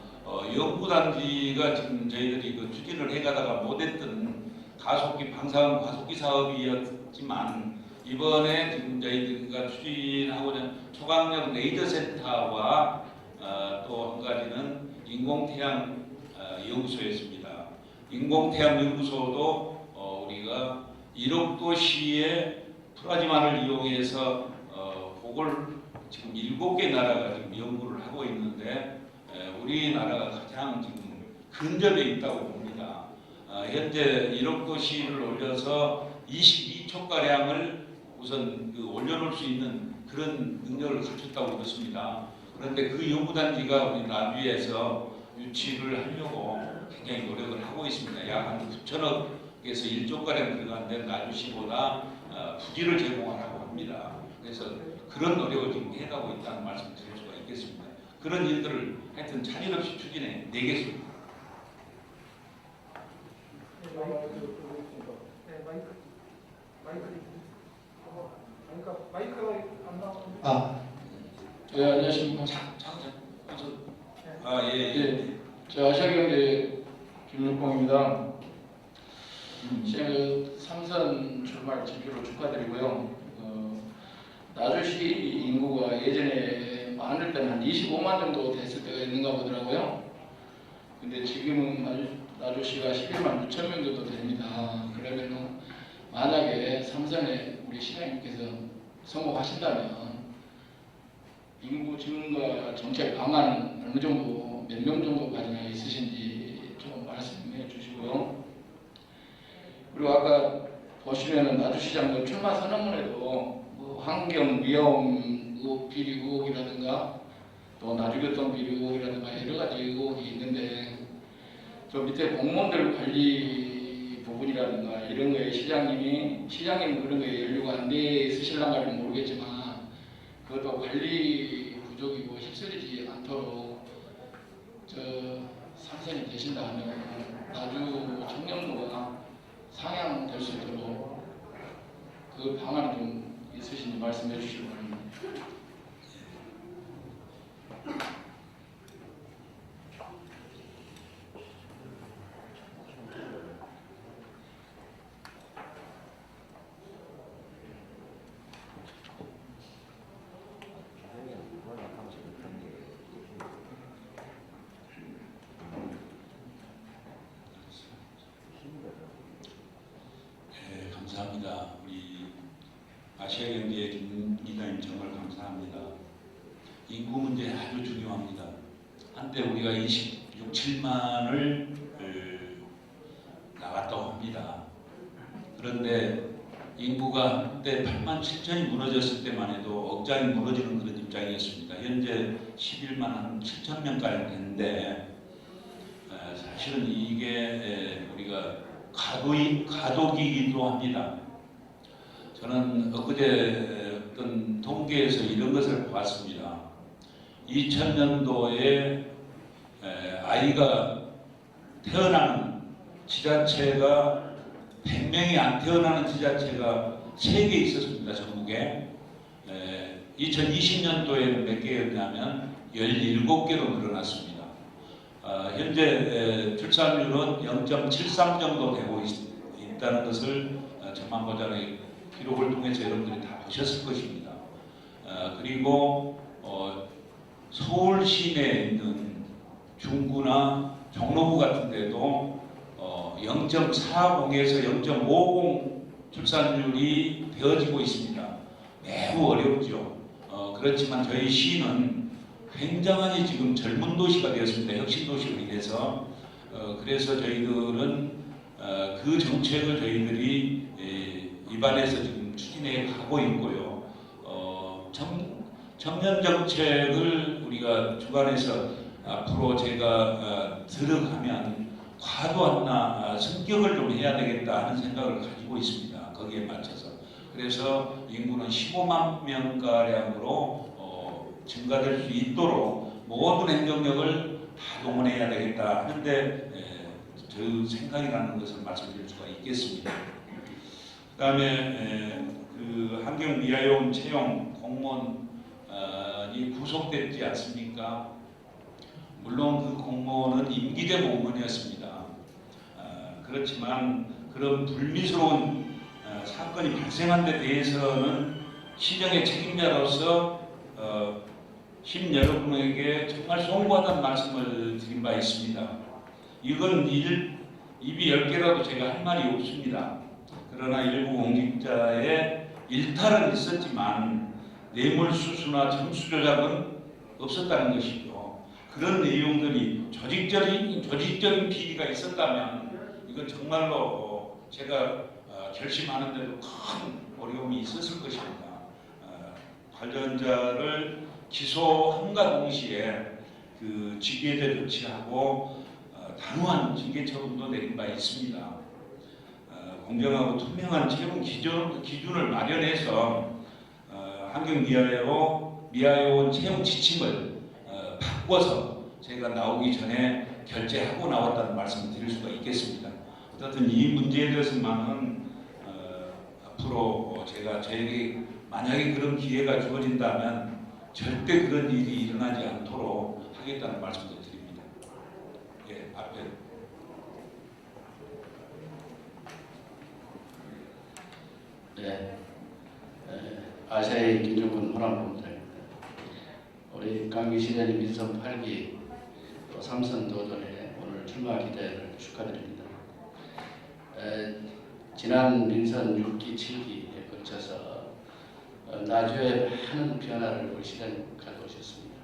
연구단지가 지금 저희들이 그 추진을 해가다가 못했던 가속기 방사능 가속기 사업이었지만 이번에 지금 저희가 추진하고자 초강력 레이저 센터와 또 한 가지는 인공태양 연구소였습니다. 인공태양 연구소도 우리가 1억 도시의 플라즈마를 이용해서 그걸 지금 7개 나라가 지금 연구를 하고 있는데 우리나라가 가장 지금 근접해 있다고 봅니다. 현재 1억 도시를 올려서 22촉가량을 우선 올려놓을 수 있는 그런 능력을 갖췄다고 그렇습니다. 그런데 그 연구단지가 우리 나주에서 유치를 하려고 굉장히 노력을 하고 있습니다. 약 한 9천억에서 1조가량 들어가는데 나주시보다 부지를 제공하라고 합니다. 그래서 그런 노력을 지금 해가고 있다는 말씀 드릴 수가 있겠습니다. 그런 일들을 하여튼 차질 없이 추진해 내겠습니다. 마이크가 안 나오는데. 네, 안녕하십니까. 예. 저 아시아경제 김육봉입니다. 시행을 3선 출마를 진표로 축하드리고요. 나주시 인구가 예전에 많을 때는 한 25만 정도 됐을 때가 있는가 보더라고요. 근데 지금은 나주시가 11만 6천 명 정도 됩니다. 그러면은 만약에 3선에 우리 시장님께서 성공하신다면 인구 증가 정책 방안 어느 정도 몇 명 정도까지나 있으신지 좀 말씀해 주시고요. 그리고 아까 보시면은 나주시장도 출마 선언문에도 환경 위험 의혹 비리 의혹이라든가 또 나주교통 비리 의혹이라든가 여러 가지 의혹이 있는데 저 밑에 공무원들 관리 부분이라든가 이런 거에 시장님은 그런 거에 연루가 안 돼 있으실란가는 모르겠지만 그것도 관리 부족이고 휩쓸리지 않도록 저 3선이 되신다면 나주 청년도가 상향될 수 있도록 그 방안이 좀 있으신지 말씀해 주시기 바랍니다. 감사합니다. 우리 아시아경제 김 이사님 정말 감사합니다. 인구 문제 아주 중요합니다. 한때 우리가 26, 7만을 나갔다고 합니다. 그런데 인구가 한때 8만 7천이 무너졌을 때만 해도 억장이 무너지는 그런 입장이었습니다. 현재 11만 7천 명가량 됐는데 사실은 이게 우리가 가독이기도 합니다. 저는 엊그제 어떤 통계에서 이런 것을 봤습니다. 2000년도에 아이가 태어나는 지자체가 100명이 안 태어나는 지자체가 3개 있었습니다. 전국에. 2020년도에는 몇 개였냐면 17개로 늘어났습니다. 현재 출산율은 0.73 정도 되고 있다는 것을 전망보장의 기록을 통해서 여러분들이 다 보셨을 것입니다. 그리고 서울 시내에 있는 중구나 종로구 같은 데도 0.40에서 0.50 출산율이 되어지고 있습니다. 매우 어렵죠. 그렇지만 저희 시는 굉장히 지금 젊은 도시가 되었습니다. 혁신 도시가 돼서 그래서 저희들은 그 정책을 저희들이 입안에서 지금 추진해 가고 있고요. 청년 정책을 우리가 주관해서 앞으로 제가 들어가면 과도한 성격을 좀 해야 되겠다 하는 생각을 가지고 있습니다. 거기에 맞춰서. 그래서 인구는 15만 명가량으로 증가될 수 있도록 모든 행정력을 다 동원해야 되겠다 하는데 저 생각이라는 것을 말씀드릴 수가 있겠습니다. 그 다음에 그 환경미화요원 채용 공무원이 구속됐지 않습니까? 물론 그 공무원은 임기제 공무원이었습니다. 그렇지만 그런 불미스러운 사건이 발생한 데 대해서는 시정의 책임자로서 시민 여러분에게 정말 송구하다는 말씀을 드린 바 있습니다. 이건 입이 10개라도 제가 할 말이 없습니다. 그러나 일부 공직자의 일탈은 있었지만 뇌물수수나 점수 조작은 없었다는 것이죠. 그런 내용들이 조직적인 비리가 있었다면 이건 정말로 제가 결심하는데도 큰 어려움이 있었을 것입니다. 관련자를 기소함과 동시에 그 징계제 조치하고 단호한 징계 처분도 내린 바 있습니다. 공정하고 투명한 채용 기준을 마련해서 환경미화요원 채용 지침을 바꿔서 제가 나오기 전에 결재하고 나왔다는 말씀을 드릴 수가 있겠습니다. 어쨌든 이 문제에 대해서만은 앞으로 제가 저에게 만약에 그런 기회가 주어진다면 절대 그런 일이 일어나지 않도록 하겠다는 말씀도 드립니다. 예, 앞에. 네, 아시아의 김정근 호남본부장입니다. 우리 강기시장님 민선 8기 또 3선 도전에 오늘 출마 기대를 축하드립니다. 지난 민선 6기, 7기에 걸쳐서 나주에 많은 변화를 우리 시장님 가져오셨습니다.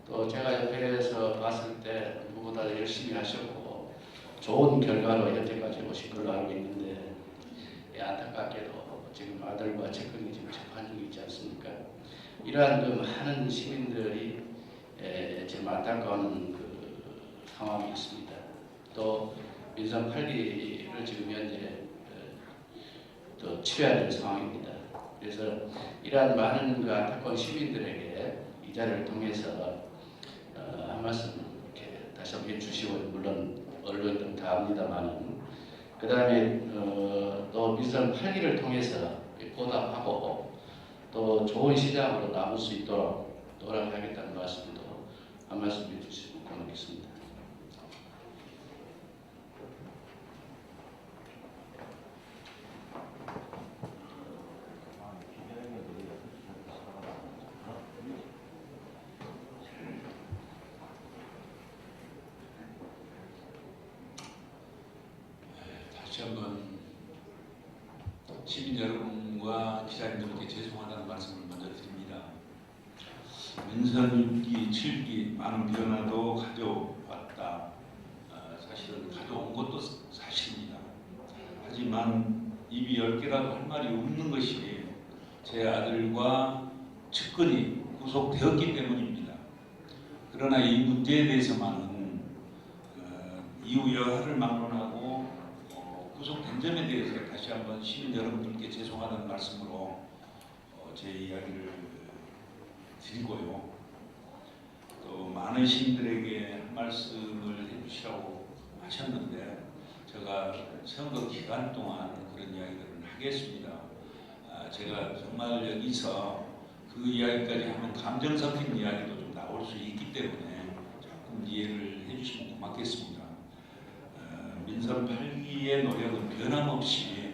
또 제가 옆에서 봤을 때 누구보다 열심히 하셨고 좋은 결과로 여태까지 오신 걸로 알고 있는데 안타깝게도 지금 아들과 측근이 지금 재판 중에 있지 않습니까? 이러한 그 많은 시민들이 지금 안타까운 그 상황이 있습니다. 또 민선 8기를 지금 현재 또 치러야 될 상황입니다. 그래서 이러한 많은 그 안타까운 시민들에게 이 자리를 통해서 한 말씀 이렇게 다시 한번 해주시고 물론 언론들 다 합니다만은 그 다음에 또 민선 8기를 통해서 보답하고 또 좋은 시장으로 남을 수 있도록 노력하겠다는 말씀도 한 말씀 해주시면 고맙겠습니다. 다시 한번 시민 여러분과 기자님들께 죄송하다는 말씀을 먼저 드립니다. 민선 6기, 7기 많은 변화도 가져왔다. 사실은 가져온 것도 사실입니다. 하지만 입이 10개라도 할 말이 없는 것이 제 아들과 측근이 구속되었기 때문입니다. 그러나 이 문제에 대해서만은 이후 여하를 막론하고 구속된 점에 대해서 다시 한번 시민 여러분들께 죄송하다는 말씀으로 제 이야기를 드리고요. 또 많은 시민들에게 한 말씀을 해주시라고 하셨는데 제가 선거 기간 동안 그런 이야기들을 하겠습니다. 제가 정말 여기서 그 이야기까지 하면 감정 섞인 이야기도 좀 나올 수 있기 때문에 조금 이해를 해주시면 고맙겠습니다. 민선 8기의 노력은 변함없이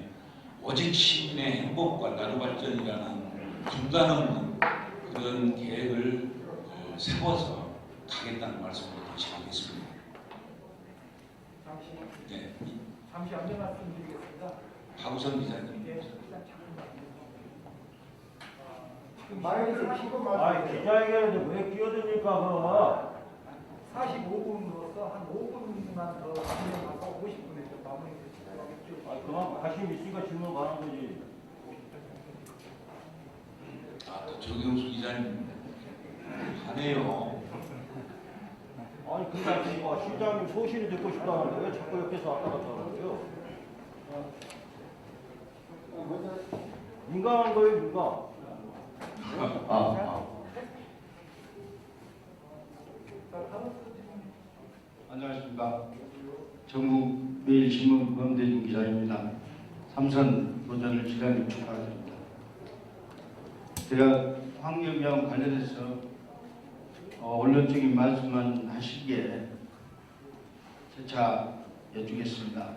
오직 시민의 행복과 나루 발전이라는 중단없는 그런 계획을 세워서 가겠다는 말씀을 다시 하겠습니다. 잠시 안내 말씀드리겠습니다. 박우선 기자님. 마이크를 켜고 기자회견인데 왜 끼어듭니까 그럼? 45분으로서 한 5분만 더 진행하고 50분에 좀 마무리하겠죠. 그만 관심 있으니까 질문 가는 거지. 또 정영수 기자님 하네요. 아니 근데 시장님 소신을 듣고 싶다는데 왜 자꾸 옆에서 왔다 갔다 하는 거예요? 민감한 거예요, 민감. 안녕하십니까. 전국매일신문 범대중 기자입니다. 삼선 도전을 기자님 축하드립니다. 제가 환경경 관련해서 언론적인 말씀만 하시기에 재차 여쭈겠습니다.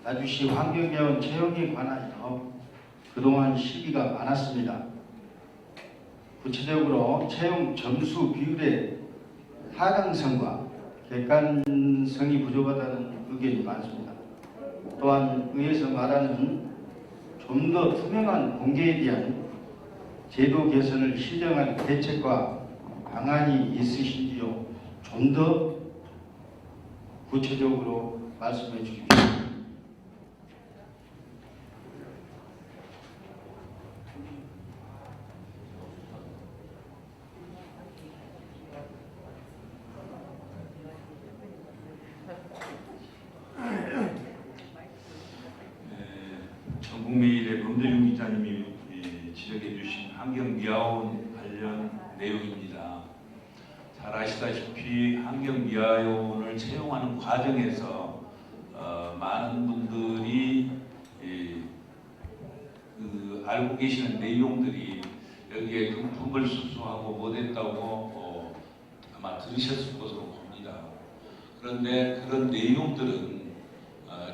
나주시 환경개원 채용에 관하여 그동안 시비가 많았습니다. 구체적으로 채용 점수 비율의 하강성과 객관성이 부족하다는 의견이 많습니다. 또한 의회에서 말하는 좀 더 투명한 공개에 대한 제도 개선을 실정할 대책과 방안이 있으신지요? 좀 더 구체적으로 말씀해 주십시오. 전국매일의 범대중 기자님이 지적해 주신 환경미화원 관련 내용입니다. 잘 아시다시피 환경미화원을 채용하는 과정에서 많은 분들이 알고 계시는 내용들이 여기에 금품을 수수하고 못했다고 아마 들으셨을 것으로 봅니다. 그런데 그런 내용들은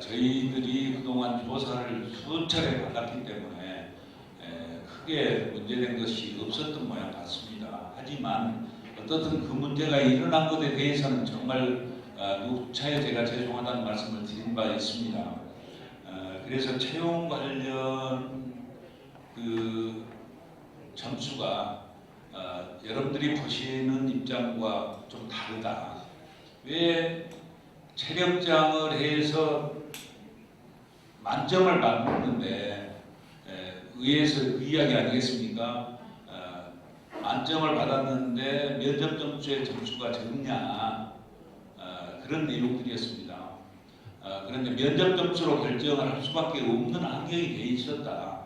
저희들이 그동안 조사를 수차례 받았기 때문에 크게 문제된 것이 없었던 모양 같습니다. 하지만 어떻든 그 문제가 일어난 것에 대해서는 정말 누차에 제가 죄송하다는 말씀을 드린 바 있습니다. 그래서 채용 관련 그 점수가 여러분들이 보시는 입장과 좀 다르다. 왜 체력장을 해서 만점을 받는데 의회에서 그 이야기 아니겠습니까? 만점을 받았는데 면접 점수의 점수가 적냐 그런 내용들이었습니다. 그런데 면접 점수로 결정을 할 수밖에 없는 환경이 돼 있었다.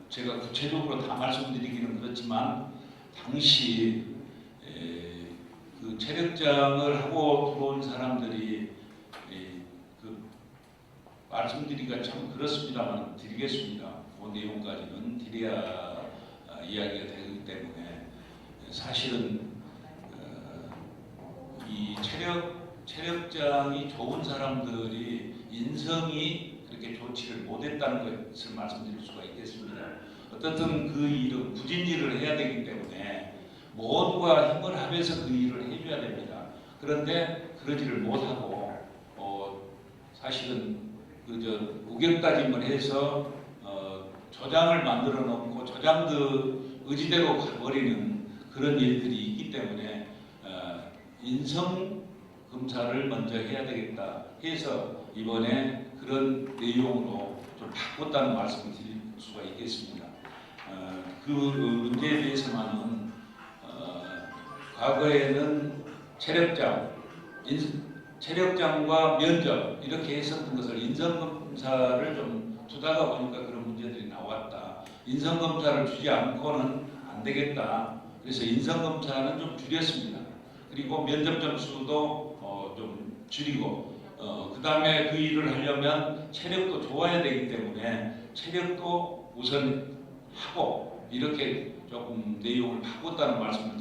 제가 구체적으로 다 말씀드리기는 그렇지만 당시 그 체력장을 하고 들어온 사람들이 그 말씀드리기가 참 그렇습니다만 드리겠습니다. 그 내용까지는 드려야 이야기가 되기 때문에 사실은 이 체력장이 좋은 사람들이 인성이 그렇게 좋지를 못했다는 것을 말씀드릴 수가 있겠습니다. 어떻든 그 일은 부진지를 해야 되기 때문에 모두가 힘을 합해서 그 일을 해줘야 됩니다. 그런데 그러지를 못하고 사실은 그저 우격다짐을 해서 조장을 만들어 놓고 조장도 의지대로 가버리는 그런 일들이 있기 때문에 인성 검사를 먼저 해야 되겠다 해서 이번에 그런 내용으로 좀 바꿨다는 말씀을 드릴 수가 있겠습니다. 그 문제에 대해서만은 과거에는 체력장과 면접 이렇게 했었던 것을 인성검사를 좀 두다가 보니까 그런 문제들이 나왔다. 인성검사를 주지 않고는 안 되겠다. 그래서 인성검사는 좀 줄였습니다. 그리고 면접 점수도 좀 줄이고 그 다음에 그 일을 하려면 체력도 좋아야 되기 때문에 체력도 우선 하고 이렇게 조금 내용을 바꿨다는 말씀을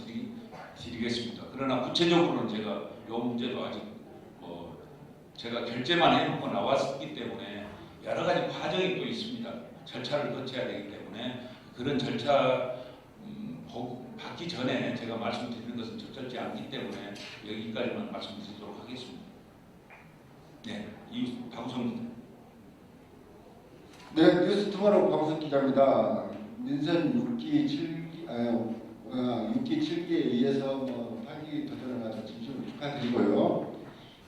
드리겠습니다. 그러나 구체적으로는 제가 이 문제도 아직 제가 결제만 해놓고 나왔기 때문에 여러 가지 과정이 또 있습니다. 절차를 거쳐야 되기 때문에 그런 절차 받기 전에 제가 말씀드리는 것은 적절치 않기 때문에 여기까지만 말씀드리도록 하겠습니다. 네, 이 방송. 네, 뉴스투모로우 방송 기자입니다. 민선 6기 7기에 의해서 8기 도전을 가서 진심으로 축하드리고요.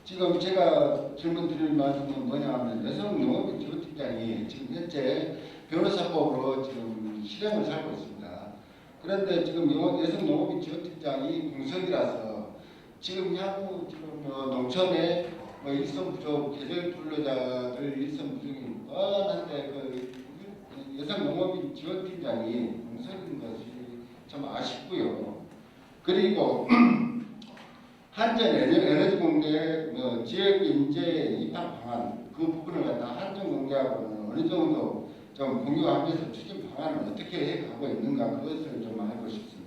지금 제가 질문 드릴 말씀은 뭐냐 하면 여성 농업인 지원팀장이 지금 현재 변호사법으로 지금 실형을 살고 있습니다. 그런데 지금 여성 농업인 지원팀장이 공석이라서 지금 향후 지금 농촌에 일손 부족, 계절 근로자들 일손 부족이 뻔한데 그 여성 농업인 지원팀장이 공석인 것이 참 아쉽고요. 그리고 한전 에너지공대 지역 인재 입학 방안 그 부분을 갖다 한전 공개하고는 어느 정도 좀 공유하면서 추진 방안을 어떻게 해가고 있는가 그것을 좀 알고 싶습니다.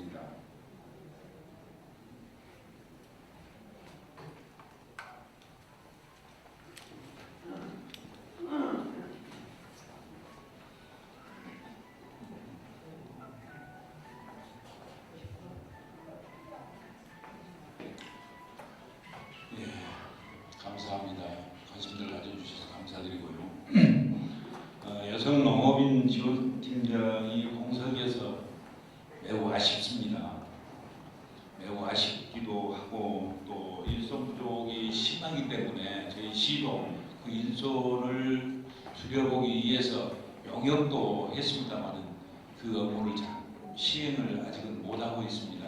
감사합니다. 관심들 가져주셔서 감사드리고요. 여성 농업인 지원팀장이 공석에서 매우 아쉽습니다. 매우 아쉽기도 하고 또 일손 부족이 심하기 때문에 저희 시도 그 일손을 줄여보기 위해서 용역도 했습니다만 그 업무를 시행을 아직은 못하고 있습니다.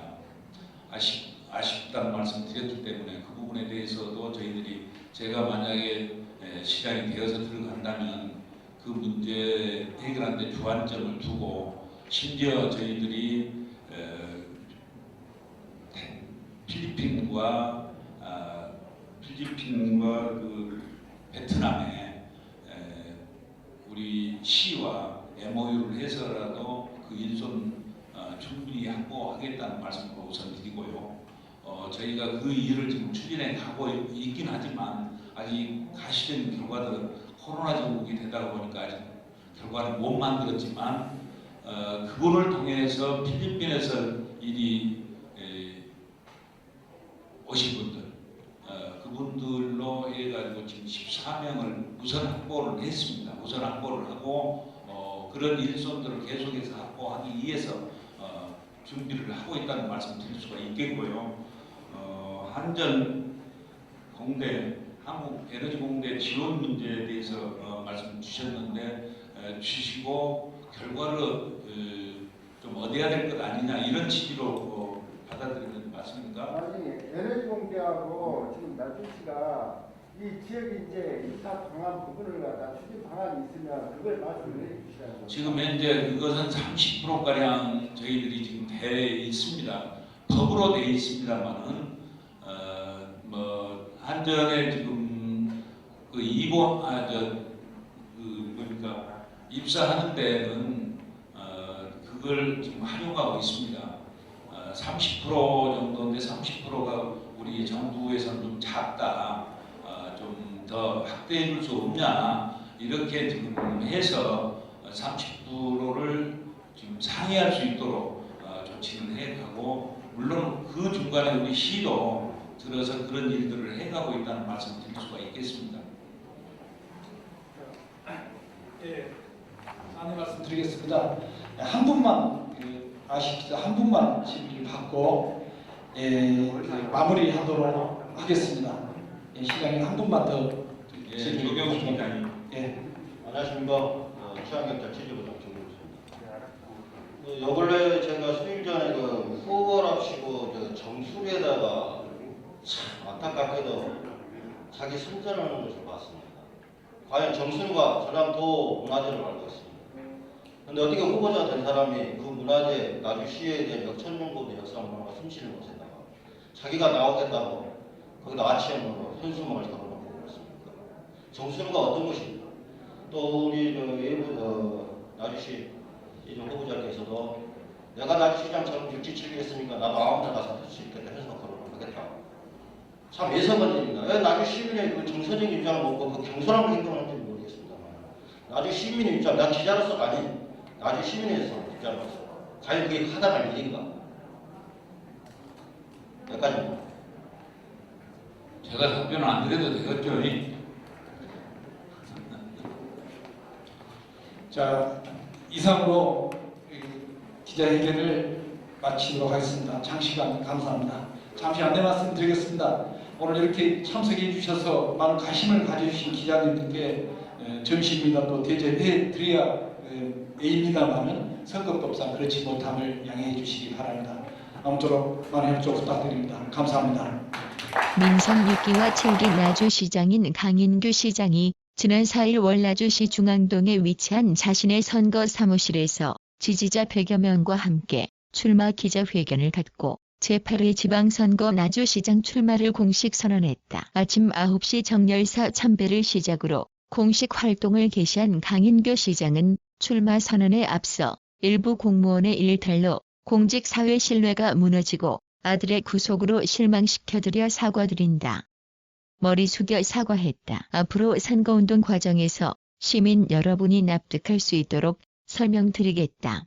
아쉽다는 말씀 드렸기 때문에 그 부분에 대해서도 저희들이 제가 만약에 시장이 되어서 들어간다면 그 문제 해결하는 데 주안점을 두고 심지어 저희들이 필리핀과 그 베트남에 우리 시와 MOU를 해서라도 그 일손 충분히 확보하겠다는 말씀을 우선 드리고요. 저희가 그 일을 지금 추진해 가고 있긴 하지만 아직 가시적인 결과들은 코로나 전국이 되다 보니까 아직 결과를 못 만들었지만 그분을 통해서 필리핀에서 일이 오신 분들 그분들로 해가지고 지금 14명을 우선 확보를 했습니다. 우선 확보를 하고 그런 일손들을 계속해서 확보하기 위해서 준비를 하고 있다는 말씀 드릴 수가 있겠고요. 한전 공대, 한국에너지공대 지원 문제에 대해서 말씀 주시고 결과를 좀 얻어야 될 것 아니냐 이런 취지로 받아들이는 말씀입니까? 아니, 에너지공대하고 지금 나준 씨가 이 지역 인재 입학 방안 부분을 갖다 추진 방안이 있으면 그걸 말씀을 해주시라고. 지금 현재 그것은 30%가량 저희들이 지금 돼 있습니다. 법으로 돼 있습니다만은 한전에 지금 그 그러니까 입사하는 데는 그걸 지금 활용하고 있습니다. 30% 정도인데 30%가 우리 정부에서는 좀 작다. 좀 더 확대해 줄 수 없냐 이렇게 지금 해서 30%를 지금 상회할 수 있도록 조치는 해가고 물론 그 중간에 우리 시도 들어서 그런 일들을 해가고 있다는 말씀 드릴 수가 있겠습니다. 예, 안내 말씀 말씀드리겠습니다. 한 분만 아쉽죠. 한 분만 질의를 받고 마무리하도록 하겠습니다. 시간이 한 분만 더 질의를 조경수 기자님. 안녕하십니까. 취향경찰 취재부장 조경수입니다. 요 근래 제가 수일 전에 후보랍시고 정수리에다가 참 안타깝게도 자기 선전하는 것을 봤습니다. 과연 정수리가 전남도 문화재를 알고 있습니다. 근데 어떻게 후보자 된 사람이 그 문화재 나주시에 대한 역천연고도 역사문화가 숨쉬를 못했다가 자기가 나오겠다고 거기다 아치형으로 현수막을 잡아놓고 그렇습니까? 정수리가 어떤 것입니까? 또 우리 나주시 후보자께서도 내가 나주시장처럼 육지칠겠으니까 나도 아무 데나 사줄 수 있겠다 해서 그러고 하겠다. 참 예사건입니다. 왜 나주 시민의 그 정서적인 입장을 먹고 그 경솔한 행동을 하는지 모르겠습니다만 나주 시민의 입장, 난 기자로서가 아닌 나주 시민에서 입장으로서 과연 그게 하다갈 일인가? 여기까지입니다. 제가 답변을 안 드려도 되겠죠? 자, 이상으로 기자회견을 마치도록 하겠습니다. 장시간 감사합니다. 잠시 안내 말씀드리겠습니다. 오늘 이렇게 참석해 주셔서 많은 관심을 가져주신 기자님들께 전시입니다. 또 대접해 드려야 A입니다만은 성격법상 그렇지 못함을 양해해 주시기 바랍니다. 아무쪼록 많은 협조 부탁드립니다. 감사합니다. 민선 6기와 7기 나주시장인 강인규 시장이 지난 4일 월나주시 중앙동에 위치한 자신의 선거 사무실에서 지지자 100여 명과 함께 출마 기자회견을 갖고 제8회 지방선거 나주시장 출마를 공식 선언했다. 아침 9시 정열사 참배를 시작으로 공식 활동을 개시한 강인규 시장은 출마 선언에 앞서 일부 공무원의 일탈로 공직 사회 신뢰가 무너지고 아들의 구속으로 실망시켜드려 사과드린다. 머리 숙여 사과했다. 앞으로 선거운동 과정에서 시민 여러분이 납득할 수 있도록 설명드리겠다.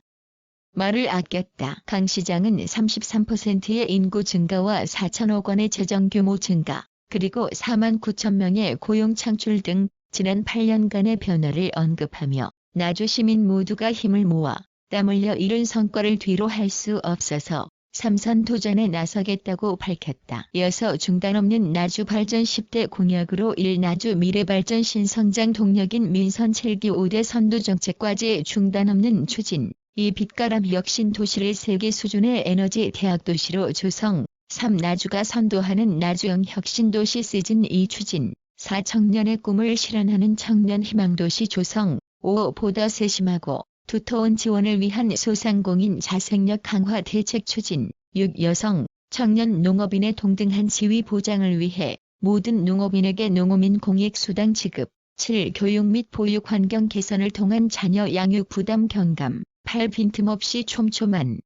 말을 아꼈다. 강 시장은 33%의 인구 증가와 4천억 원의 재정 규모 증가, 그리고 4만 9천 명의 고용 창출 등 지난 8년간의 변화를 언급하며 나주 시민 모두가 힘을 모아 땀 흘려 이룬 성과를 뒤로 할 수 없어서 3선 도전에 나서겠다고 밝혔다. 이어서 중단 없는 나주 발전 10대 공약으로 1나주 미래발전 신성장 동력인 민선 7기 5대 선도정책과제 중단 없는 추진, 2 빛가람 혁신 도시를 세계 수준의 에너지 대학도시로 조성, 3 나주가 선도하는 나주형 혁신도시 시즌 2 추진, 4 청년의 꿈을 실현하는 청년 희망도시 조성, 5 보다 세심하고 두터운 지원을 위한 소상공인 자생력 강화 대책 추진, 6 여성, 청년 농업인의 동등한 지위 보장을 위해 모든 농업인에게 농어민 공익수당 지급, 7 교육 및 보육 환경 개선을 통한 자녀 양육 부담 경감, 8 빈틈없이 촘촘한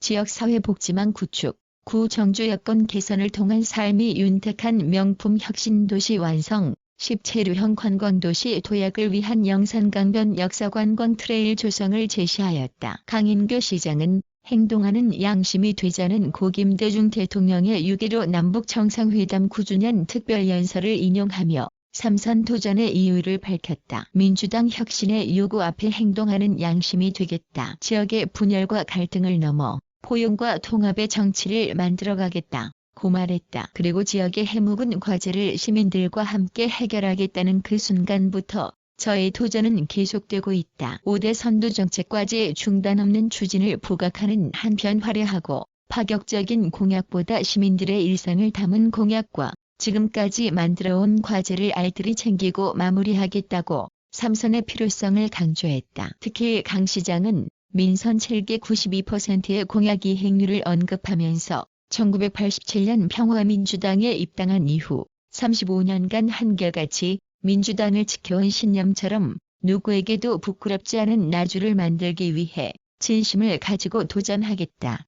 지역사회복지망 구축, 9 정주 여건 개선을 통한 삶이 윤택한 명품 혁신도시 완성, 10 체류형 관광도시 도약을 위한 영산강변 역사관광 트레일 조성을 제시하였다. 강인규 시장은 행동하는 양심이 되자는 고 김대중 대통령의 6.15 남북정상회담 9주년 특별연설을 인용하며 3선 도전의 이유를 밝혔다. 민주당 혁신의 요구 앞에 행동하는 양심이 되겠다. 지역의 분열과 갈등을 넘어 포용과 통합의 정치를 만들어가겠다. 고 말했다. 그리고 지역의 해묵은 과제를 시민들과 함께 해결하겠다는 그 순간부터 저의 도전은 계속되고 있다. 5대 선도정책과제 중단 없는 추진을 부각하는 한편 화려하고 파격적인 공약보다 시민들의 일상을 담은 공약과 지금까지 만들어온 과제를 알뜰히 챙기고 마무리하겠다고 3선의 필요성을 강조했다. 특히 강 시장은 민선 7개 92%의 공약 이행률을 언급하면서 1987년 평화민주당에 입당한 이후 35년간 한결같이 민주당을 지켜온 신념처럼 누구에게도 부끄럽지 않은 나주를 만들기 위해 진심을 가지고 도전하겠다.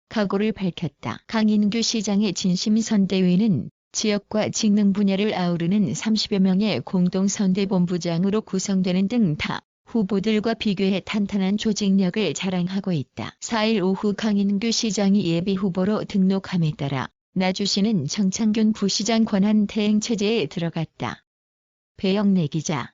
각오를 밝혔다. 강인규 시장의 진심선대위는 지역과 직능 분야를 아우르는 30여 명의 공동선대본부장으로 구성되는 등 타 후보들과 비교해 탄탄한 조직력을 자랑하고 있다. 4일 오후 강인규 시장이 예비후보로 등록함에 따라 나주시는 정창균 부시장 권한 대행 체제에 들어갔다. 배영래 기자.